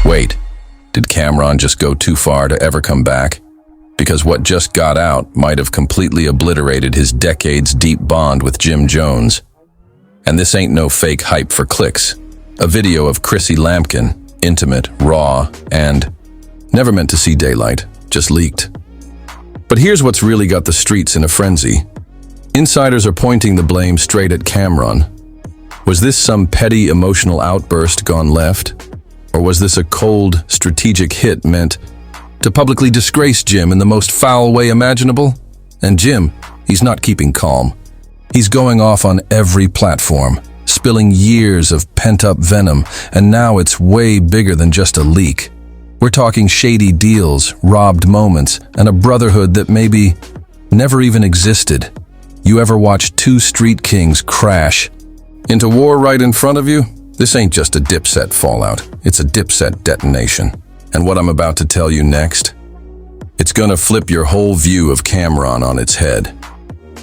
Wait, did Camron just go too far to ever come back? Because what just got out might have completely obliterated his decades-deep bond with Jim Jones. And this ain't no fake hype for clicks. A video of Chrissy Lampkin, intimate, raw, and never meant to see daylight, just leaked. But here's what's really got the streets in a frenzy. Insiders are pointing the blame straight at Camron. Was this some petty emotional outburst gone left? Or was this a cold, strategic hit meant to publicly disgrace Jim in the most foul way imaginable? And Jim, he's not keeping calm. He's going off on every platform, spilling years of pent-up venom, and now it's way bigger than just a leak. We're talking shady deals, robbed moments, and a brotherhood that maybe never even existed. You ever watch two street kings crash into war right in front of you? This ain't just a Dipset fallout, it's a Dipset detonation. And what I'm about to tell you next, it's gonna flip your whole view of Camron on its head.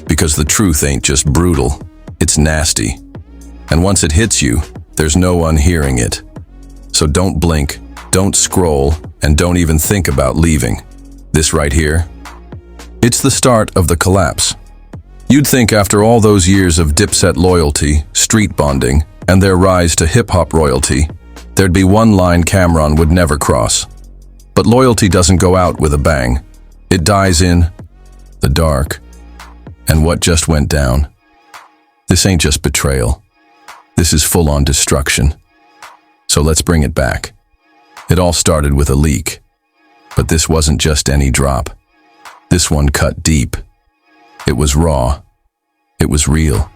Because the truth ain't just brutal, it's nasty. And once it hits you, there's no unhearing it. So don't blink, don't scroll, and don't even think about leaving. This right here, it's the start of the collapse. You'd think after all those years of Dipset loyalty, street bonding, and their rise to hip-hop royalty, there'd be one line Camron would never cross. But loyalty doesn't go out with a bang. It dies in the dark. And what just went down? This ain't just betrayal. This is full-on destruction. So let's bring it back. It all started with a leak. But this wasn't just any drop. This one cut deep. It was raw. It was real.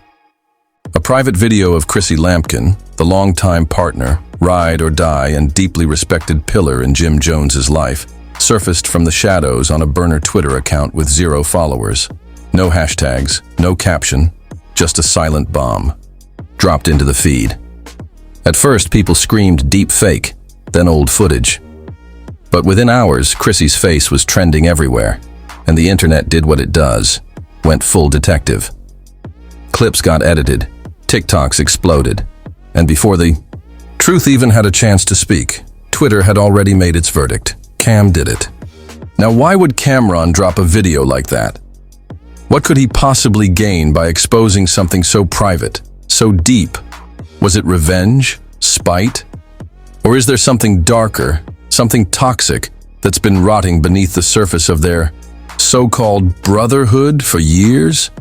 A private video of Chrissy Lampkin, the longtime partner, ride or die, and deeply respected pillar in Jim Jones's life, surfaced from the shadows on a burner Twitter account with 0 followers. No hashtags, no caption, just a silent bomb. Dropped into the feed. At first, people screamed deep fake, then old footage. But within hours, Chrissy's face was trending everywhere, and the internet did what it does, went full detective. Clips got edited, TikToks exploded, and before the truth even had a chance to speak, Twitter had already made its verdict. Cam did it. Now, why would Camron drop a video like that? What could he possibly gain by exposing something so private, so deep? Was it revenge? Spite? Or is there something darker, something toxic that's been rotting beneath the surface of their so-called brotherhood for years?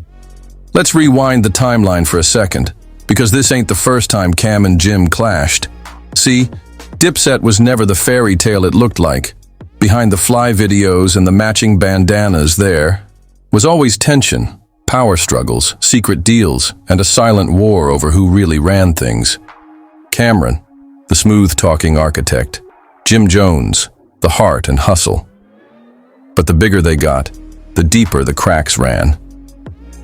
Let's rewind the timeline for a second, because this ain't the first time Cam and Jim clashed. See, Dipset was never the fairy tale it looked like. Behind the fly videos and the matching bandanas there was always tension, power struggles, secret deals, and a silent war over who really ran things. Camron, the smooth-talking architect. Jim Jones, the heart and hustle. But the bigger they got, the deeper the cracks ran.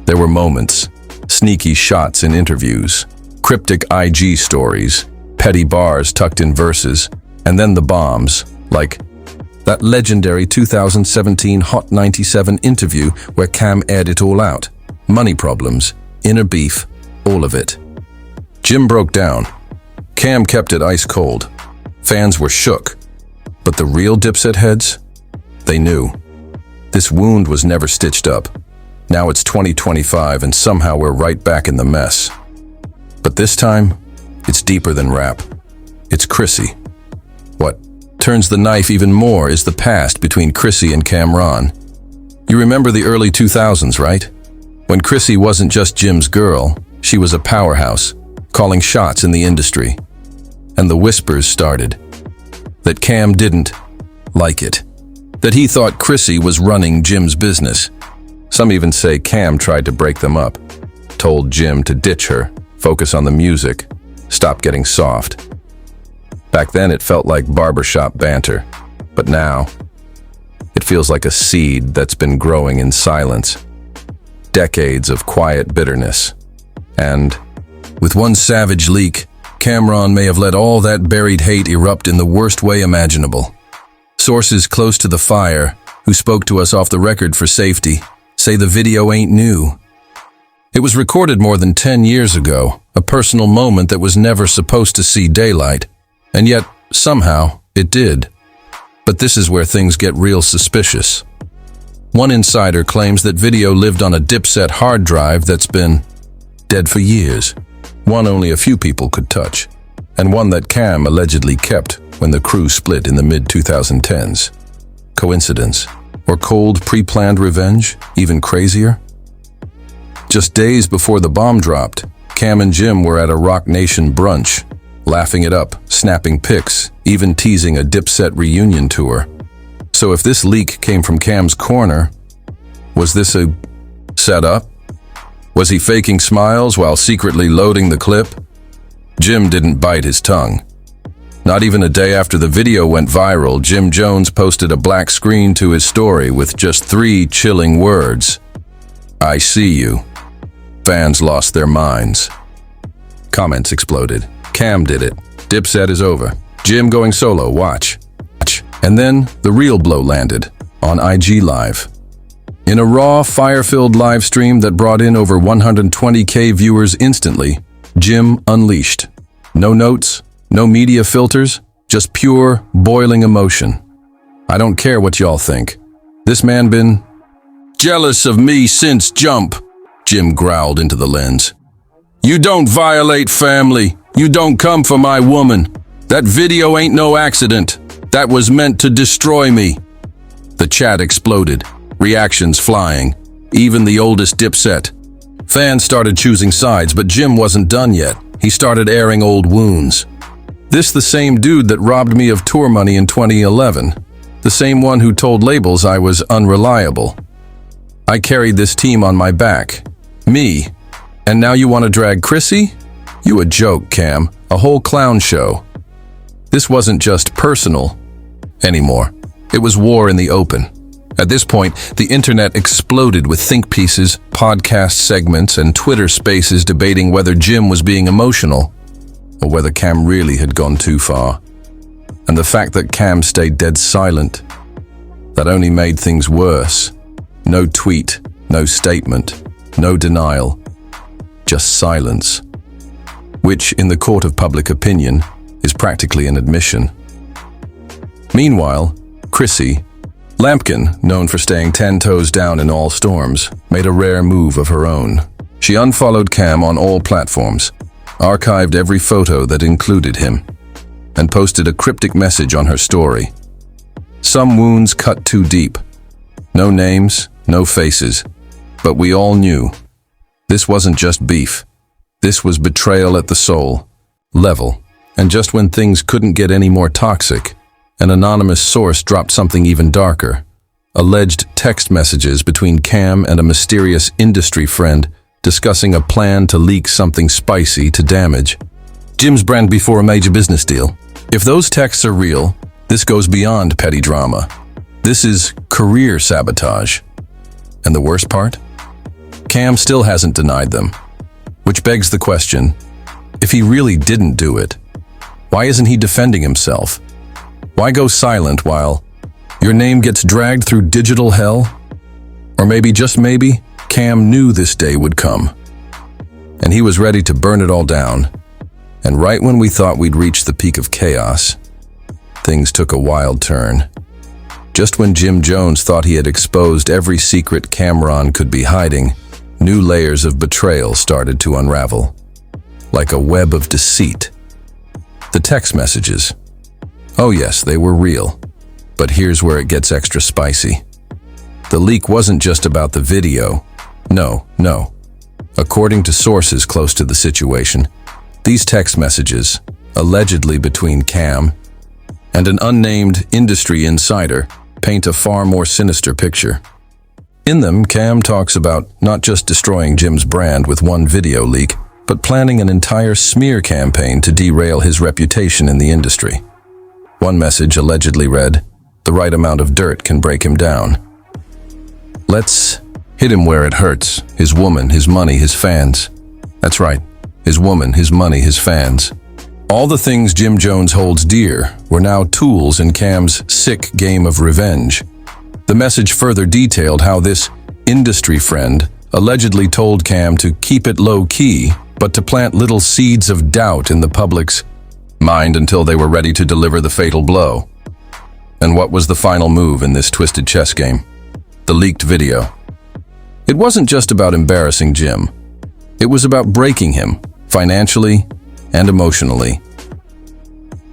There were moments, sneaky shots in interviews, cryptic IG stories, petty bars tucked in verses, and then the bombs, like that legendary 2017 Hot 97 interview where Cam aired it all out. Money problems, inner beef, all of it. Jim broke down. Cam kept it ice cold. Fans were shook. But the real Dipset heads? They knew. This wound was never stitched up. Now it's 2025 and somehow we're right back in the mess. But this time, it's deeper than rap. It's Chrissy. What turns the knife even more is the past between Chrissy and Camron. You remember the early 2000s, right? When Chrissy wasn't just Jim's girl, she was a powerhouse, calling shots in the industry. And the whispers started. That Cam didn't like it. That he thought Chrissy was running Jim's business. Some even say Cam tried to break them up, told Jim to ditch her, focus on the music, stop getting soft. Back then it felt like barbershop banter, but now it feels like a seed that's been growing in silence. Decades of quiet bitterness. And with one savage leak, Camron may have let all that buried hate erupt in the worst way imaginable. Sources close to the fire, who spoke to us off the record for safety, say the video ain't new. It was recorded more than 10 years ago, a personal moment that was never supposed to see daylight. And yet, somehow, It did. But this is where things get real suspicious. One insider claims that video lived on a Dipset hard drive that's been dead for years. One only a few people could touch. And one that Cam allegedly kept when the crew split in the mid-2010s. Coincidence? Or cold, pre-planned revenge? Even crazier? Just days before the bomb dropped, Cam and Jim were at a Rock Nation brunch, laughing it up, snapping pics, even teasing a Dipset reunion tour. So if this leak came from Cam's corner, was this a setup? Was he faking smiles while secretly loading the clip? Jim didn't bite his tongue. Not even a day after the video went viral, Jim Jones posted a black screen to his story with just 3 chilling words. "I see you." Fans lost their minds. Comments exploded. Cam did it. Dipset is over. Jim going solo, watch. And then the real blow landed on IG Live. In a raw, fire-filled live stream that brought in over 120K viewers instantly, Jim unleashed. No notes, no media filters, just pure, boiling emotion. "I don't care what y'all think. This man been jealous of me since jump," Jim growled into the lens. "You don't violate family. You don't come for my woman. That video ain't no accident. That was meant to destroy me." The chat exploded, reactions flying, even the oldest Dipset. Fans started choosing sides, but Jim wasn't done yet. He started airing old wounds. This the same dude that robbed me of tour money in 2011. The same one who told labels I was unreliable. I carried this team on my back. Me. And now you want to drag Chrissy? You a joke, Cam. A whole clown show. This wasn't just personal anymore. It was war in the open. At this point, the internet exploded with think pieces, podcast segments, and Twitter spaces debating whether Jim was being emotional or whether Cam really had gone too far. And the fact that Cam stayed dead silent, that only made things worse. No tweet, no statement, no denial, just silence, which in the court of public opinion is practically an admission. Meanwhile, Chrissy, Lampkin, known for staying 10 toes down in all storms, made a rare move of her own. She unfollowed Cam on all platforms, archived every photo that included him, and posted a cryptic message on her story. Some wounds cut too deep. No names, no faces, but we all knew. This wasn't just beef. This was betrayal at the soul level. And just when things couldn't get any more toxic, an anonymous source dropped something even darker. Alleged text messages between Cam and a mysterious industry friend discussing a plan to leak something spicy to damage Jim's brand before a major business deal. If those texts are real, this goes beyond petty drama. This is career sabotage. And the worst part? Cam still hasn't denied them. Which begs the question, if he really didn't do it, why isn't he defending himself? Why go silent while your name gets dragged through digital hell? Or maybe, just maybe, Cam knew this day would come. And he was ready to burn it all down. And right when we thought we'd reached the peak of chaos, things took a wild turn. Just when Jim Jones thought he had exposed every secret Camron could be hiding, new layers of betrayal started to unravel. Like a web of deceit. The text messages. Oh yes, they were real. But here's where it gets extra spicy. The leak wasn't just about the video. No. According to sources close to the situation, these text messages, allegedly between Cam and an unnamed industry insider, paint a far more sinister picture. In them, Cam talks about not just destroying Jim's brand with one video leak, but planning an entire smear campaign to derail his reputation in the industry. One message allegedly read, "The right amount of dirt can break him down. Let's hit him where it hurts. His woman, his money, his fans." That's right. His woman, his money, his fans. All the things Jim Jones holds dear were now tools in Cam's sick game of revenge. The message further detailed how this industry friend allegedly told Cam to keep it low-key, but to plant little seeds of doubt in the public's mind until they were ready to deliver the fatal blow. And what was the final move in this twisted chess game? The leaked video. It wasn't just about embarrassing Jim. It was about breaking him, financially and emotionally.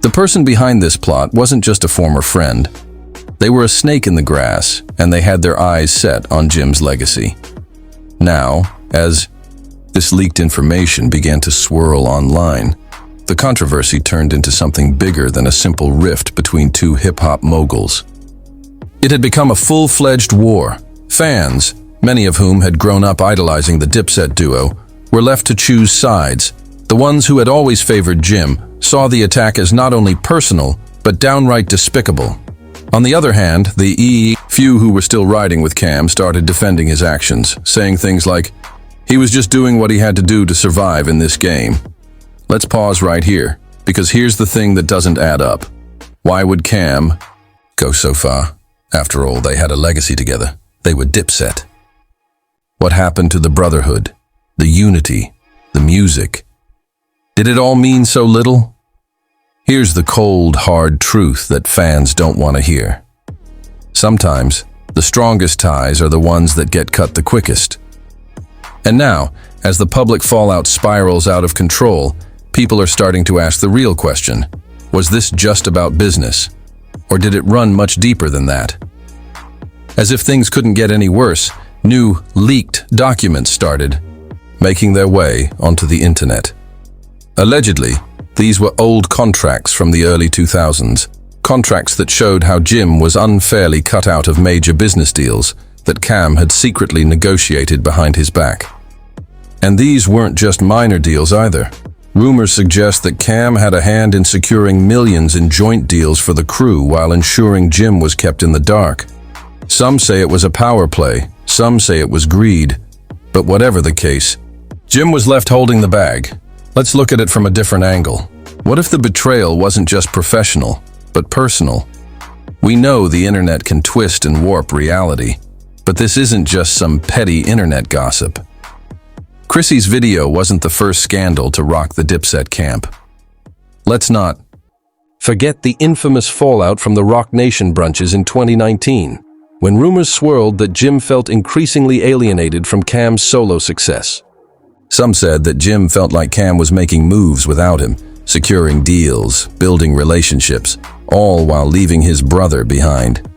The person behind this plot wasn't just a former friend. They were a snake in the grass, and they had their eyes set on Jim's legacy. Now, as this leaked information began to swirl online, the controversy turned into something bigger than a simple rift between two hip-hop moguls. It had become a full-fledged war. Fans, many of whom had grown up idolizing the Dipset duo, were left to choose sides. The ones who had always favored Jim saw the attack as not only personal, but downright despicable. On the other hand, the few who were still riding with Cam started defending his actions, saying things like, "He was just doing what he had to do to survive in this game." Let's pause right here, because here's the thing that doesn't add up. Why would Cam go so far? After all, they had a legacy together. They were Dipset. What happened to the brotherhood, the unity, the music? Did it all mean so little? Here's the cold, hard truth that fans don't want to hear. Sometimes, the strongest ties are the ones that get cut the quickest. And now, as the public fallout spirals out of control, people are starting to ask the real question: was this just about business? Or did it run much deeper than that? As if things couldn't get any worse, new, leaked documents started making their way onto the internet. Allegedly, these were old contracts from the early 2000s, contracts that showed how Jim was unfairly cut out of major business deals that Cam had secretly negotiated behind his back. And these weren't just minor deals either. Rumors suggest that Cam had a hand in securing millions in joint deals for the crew while ensuring Jim was kept in the dark. Some say it was a power play, some say it was greed. But whatever the case, Jim was left holding the bag. Let's look at it from a different angle. What if the betrayal wasn't just professional, but personal? We know the internet can twist and warp reality, but this isn't just some petty internet gossip. Chrissy's video wasn't the first scandal to rock the Dipset camp. Let's not forget the infamous fallout from the Rock Nation brunches in 2019, when rumors swirled that Jim felt increasingly alienated from Cam's solo success. Some said that Jim felt like Cam was making moves without him, securing deals, building relationships, all while leaving his brother behind.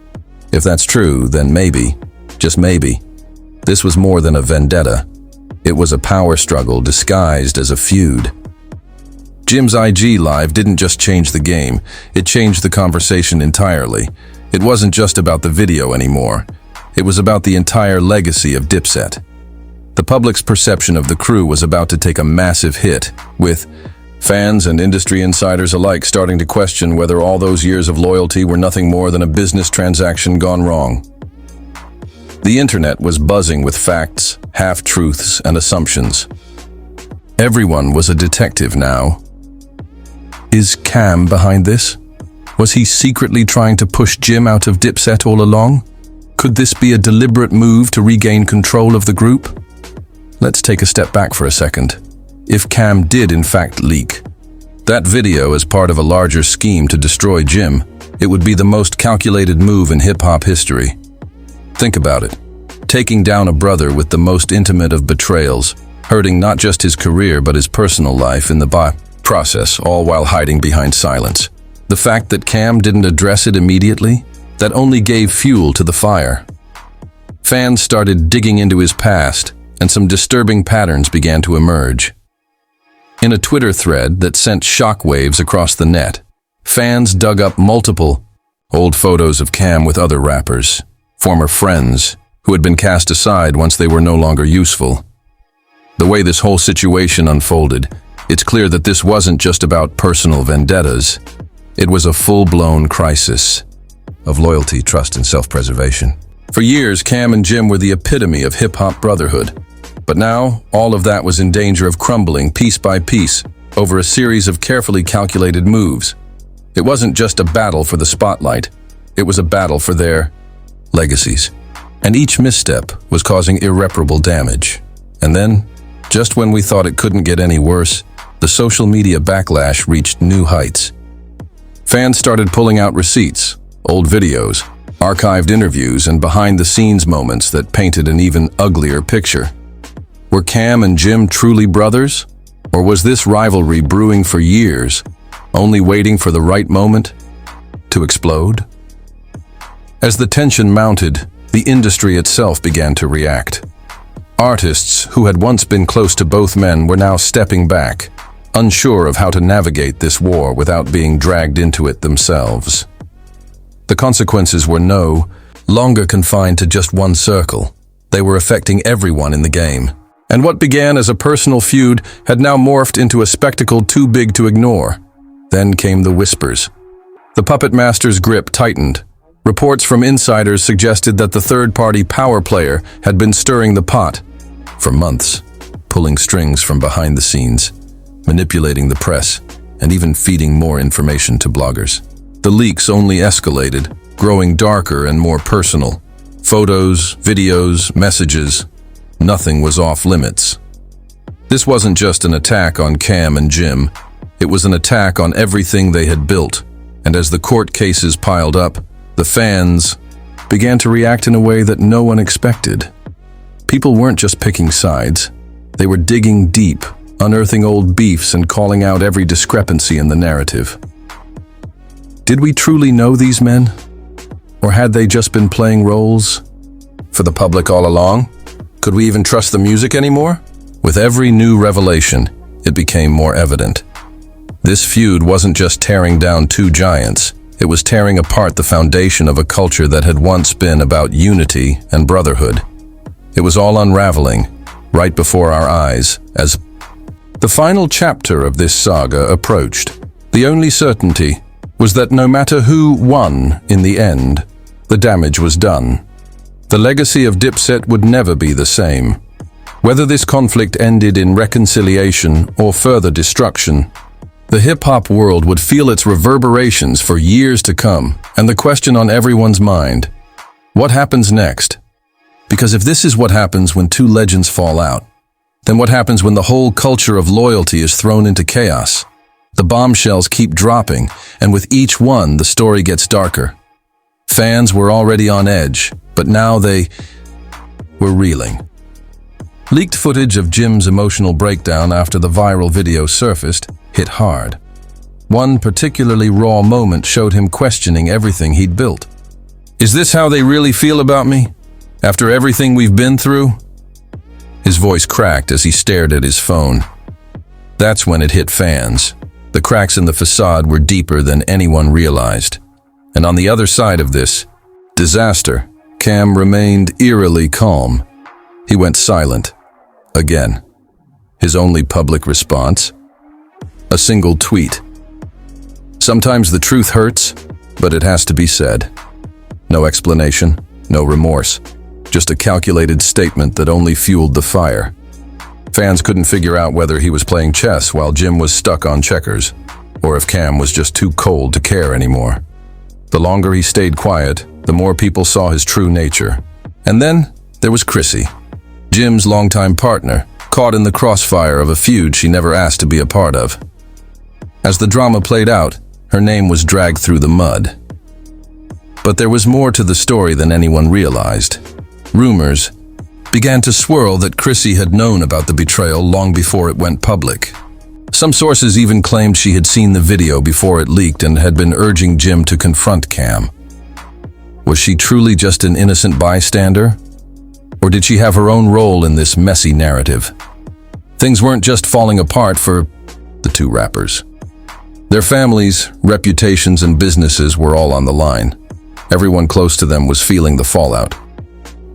If that's true, then maybe, just maybe, this was more than a vendetta. It was a power struggle disguised as a feud. Jim's IG Live didn't just change the game, it changed the conversation entirely. It wasn't just about the video anymore. It was about the entire legacy of Dipset. The public's perception of the crew was about to take a massive hit, with fans and industry insiders alike starting to question whether all those years of loyalty were nothing more than a business transaction gone wrong. The internet was buzzing with facts, half-truths, and assumptions. Everyone was a detective now. Is Cam behind this? Was he secretly trying to push Jim out of Dipset all along? Could this be a deliberate move to regain control of the group? Let's take a step back for a second. If Cam did in fact leak that video as part of a larger scheme to destroy Jim, it would be the most calculated move in hip-hop history. Think about it. Taking down a brother with the most intimate of betrayals, hurting not just his career but his personal life in the process, all while hiding behind silence. The fact that Cam didn't address it immediately, that only gave fuel to the fire. Fans started digging into his past, and some disturbing patterns began to emerge. In a Twitter thread that sent shockwaves across the net, fans dug up multiple old photos of Cam with other rappers, former friends, who had been cast aside once they were no longer useful. The way this whole situation unfolded, it's clear that this wasn't just about personal vendettas. It was a full-blown crisis of loyalty, trust, and self-preservation. For years, Cam and Jim were the epitome of hip-hop brotherhood. But now, all of that was in danger of crumbling piece by piece over a series of carefully calculated moves. It wasn't just a battle for the spotlight. It was a battle for their legacies. And each misstep was causing irreparable damage. And then, just when we thought it couldn't get any worse, the social media backlash reached new heights. Fans started pulling out receipts, old videos, archived interviews, and behind-the-scenes moments that painted an even uglier picture. Were Cam and Jim truly brothers? Or was this rivalry brewing for years, only waiting for the right moment to explode? As the tension mounted, the industry itself began to react. Artists who had once been close to both men were now stepping back, unsure of how to navigate this war without being dragged into it themselves. The consequences were no longer confined to just one circle. They were affecting everyone in the game. And what began as a personal feud had now morphed into a spectacle too big to ignore. Then came the whispers. The puppet master's grip tightened. Reports from insiders suggested that the third-party power player had been stirring the pot for months, pulling strings from behind the scenes, manipulating the press, and even feeding more information to bloggers. The leaks only escalated, growing darker and more personal. Photos, videos, messages, nothing was off limits. This wasn't just an attack on Cam and Jim, it was an attack on everything they had built, and as the court cases piled up, the fans began to react in a way that no one expected. People weren't just picking sides, they were digging deep, unearthing old beefs and calling out every discrepancy in the narrative. Did we truly know these men? Or had they just been playing roles for the public all along? Could we even trust the music anymore? With every new revelation, it became more evident. This feud wasn't just tearing down two giants, it was tearing apart the foundation of a culture that had once been about unity and brotherhood. It was all unraveling, right before our eyes, as the final chapter of this saga approached. The only certainty was that no matter who won in the end, the damage was done. The legacy of Dipset would never be the same. Whether this conflict ended in reconciliation or further destruction, the hip-hop world would feel its reverberations for years to come, and the question on everyone's mind, what happens next? Because if this is what happens when two legends fall out, then what happens when the whole culture of loyalty is thrown into chaos? The bombshells keep dropping, and with each one, the story gets darker. Fans were already on edge, but now they were reeling. Leaked footage of Jim's emotional breakdown after the viral video surfaced hit hard. One particularly raw moment showed him questioning everything he'd built. Is this how they really feel about me? After everything we've been through? His voice cracked as he stared at his phone. That's when it hit fans. The cracks in the facade were deeper than anyone realized. And on the other side of this disaster, Cam remained eerily calm. He went silent. Again. His only public response? A single tweet. Sometimes the truth hurts, but it has to be said. No explanation, no remorse. Just a calculated statement that only fueled the fire. Fans couldn't figure out whether he was playing chess while Jim was stuck on checkers, or if Cam was just too cold to care anymore. The longer he stayed quiet, the more people saw his true nature. And then there was Chrissy, Jim's longtime partner, caught in the crossfire of a feud she never asked to be a part of. As the drama played out, her name was dragged through the mud. But there was more to the story than anyone realized. Rumors began to swirl that Chrissy had known about the betrayal long before it went public. Some sources even claimed she had seen the video before it leaked and had been urging Jim to confront Cam. Was she truly just an innocent bystander? Or did she have her own role in this messy narrative? Things weren't just falling apart for the two rappers. Their families, reputations, and businesses were all on the line. Everyone close to them was feeling the fallout.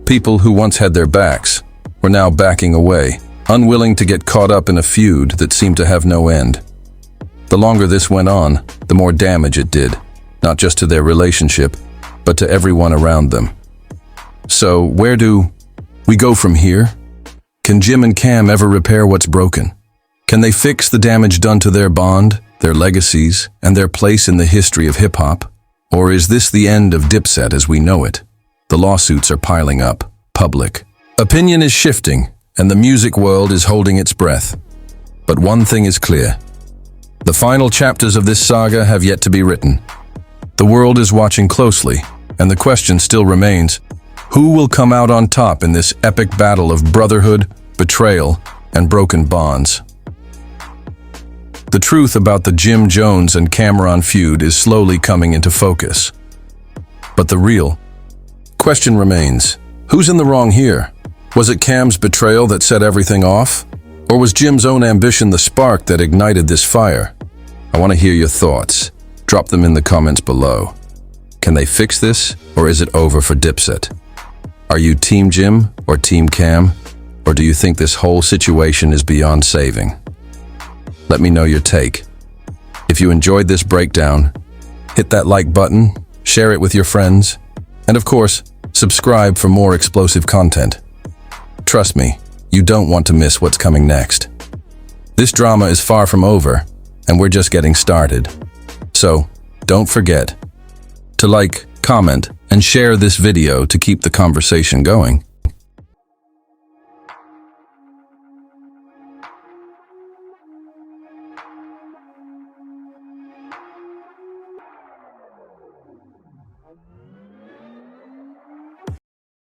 People who once had their backs were now backing away, unwilling to get caught up in a feud that seemed to have no end. The longer this went on, the more damage it did, not just to their relationship, but to everyone around them. So, where do we go from here? Can Jim and Cam ever repair what's broken? Can they fix the damage done to their bond, their legacies, and their place in the history of hip-hop? Or is this the end of Dipset as we know it? The lawsuits are piling up, public. Opinion is shifting, and the music world is holding its breath. But one thing is clear. The final chapters of this saga have yet to be written. The world is watching closely, and the question still remains, who will come out on top in this epic battle of brotherhood, betrayal, and broken bonds? The truth about the Jim Jones and Camron feud is slowly coming into focus. But the real question remains, who's in the wrong here? Was it Cam's betrayal that set everything off? Or was Jim's own ambition the spark that ignited this fire? I want to hear your thoughts. Drop them in the comments below. Can they fix this, or is it over for Dipset? Are you Team Jim or Team Cam? Or do you think this whole situation is beyond saving? Let me know your take. If you enjoyed this breakdown, hit that like button, share it with your friends, and of course, subscribe for more explosive content. Trust me, you don't want to miss what's coming next. This drama is far from over, and we're just getting started. So, don't forget to like, comment, and share this video to keep the conversation going.